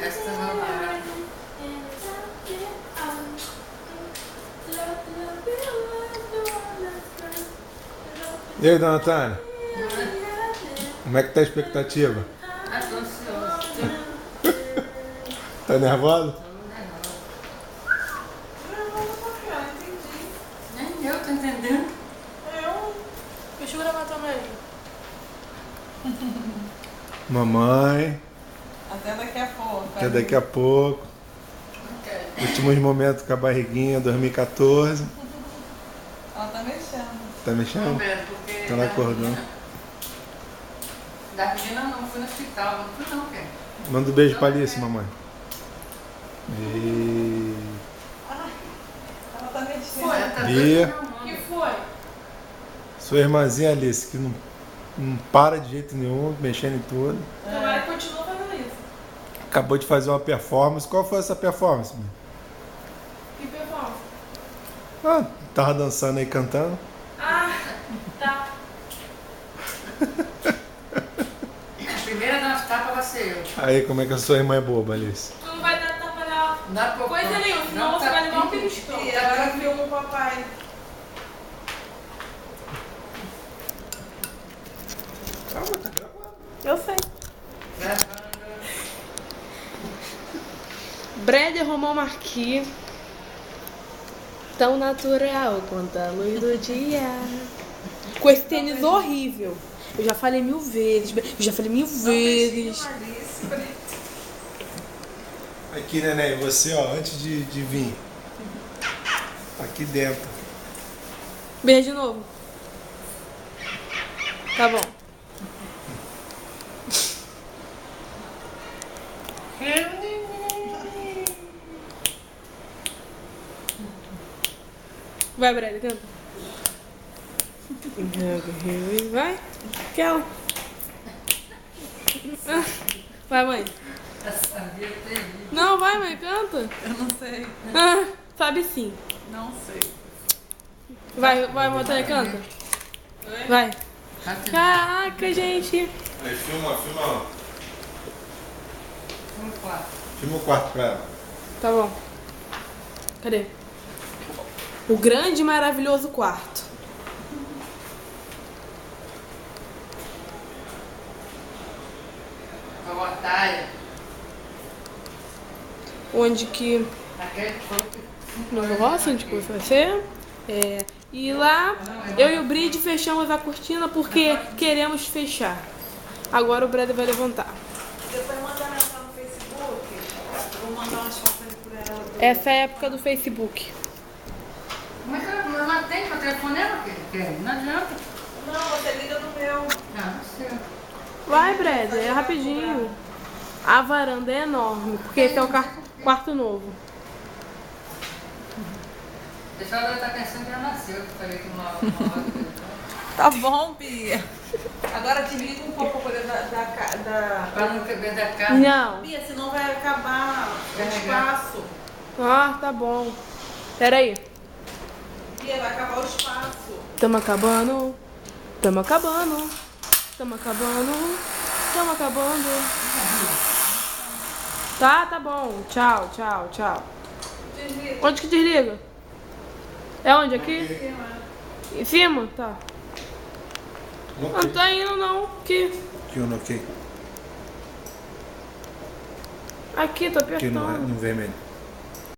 Essa não é. E aí, dona Tânia? Como é que tá a expectativa? Ah, tô ansioso. Tá nervosa? Nem eu tô entendendo. Deixa eu gravar também. Mamãe, Até daqui a pouco. até daqui a pouco. Últimos momentos com a barriguinha, 2014. Ela tá mexendo. Tá mexendo? Vendo, porque. Então ela acordou. Da menina não fui no hospital, não fui não, cara. Manda um beijo pra Alice, mamãe. E... Ela tá mexendo. Pô, ela tá Bia. doida, O que não, foi? Sua irmãzinha Alice, que não para de jeito nenhum, mexendo em tudo. Tomara que continua fazendo isso. Acabou de fazer uma performance. Qual foi essa performance, mãe? Que performance? Ah, tava dançando aí, cantando. Ah, tá. A primeira a dar umas tapas vai ser eu. Aí, como é que a sua irmã é boba, Alice? Tu não vai dar tapa nela. Dá pra Coisa nenhuma, senão você vai levar um beliscão. E agora filma o papai. Calma, tá gravando. Eu sei. Breder Romão Marquis. Tão natural quanto a luz do dia. Com esse tênis horrível. Eu já falei 1000 vezes. Eu já falei 1000 vezes. Aqui, neném, você, ó, antes de vir. Aqui dentro. Beijo de novo. Tá bom. Vai, Breda, canta. Vai. Aquela. Vai, mãe. Essa vida é terrível. Não, vai, mãe, canta. Eu não sei. Sabe sim. Não sei. Vai, Montanha, canta. Vai. Caraca, gente. Aí, filma. Vamos lá. Filma o quarto pra ela. Tá bom. Cadê? O grande e maravilhoso quarto. A otária. Onde que... Aquele que foi No negócio, onde que vai ser. E lá, eu e o Bride fechamos a cortina porque queremos fechar. Agora o Breder vai levantar. Depois manda ela no Facebook. Vou mandar umas fotos ali por ela. Essa é a época do Facebook. Como é que ela mantém pra telefonema? Não adianta. Não, você liga no meu. Ah, não sei. Vai, Breder, é rapidinho. A varanda é enorme, porque esse é o quarto novo. O pessoal deve estar pensando que já nasceu, que eu falei que uma hora depois. Tá bom, Bia. Agora desliga um pouco por da... Para não quebrar da carne. Não. Bia, senão vai acabar o Carregar. espaço. Ah, tá bom. Pera aí. Bia, vai acabar o espaço. Tamo acabando. Tamo acabando. Tamo acabando. Tamo acabando. Tá bom. Tchau. Desliga. Onde que desliga? É onde? Aqui? Em cima? Tá. Não tá indo não. Aqui. Aqui, ok. Aqui, tô Aqui apertando. no vermelho.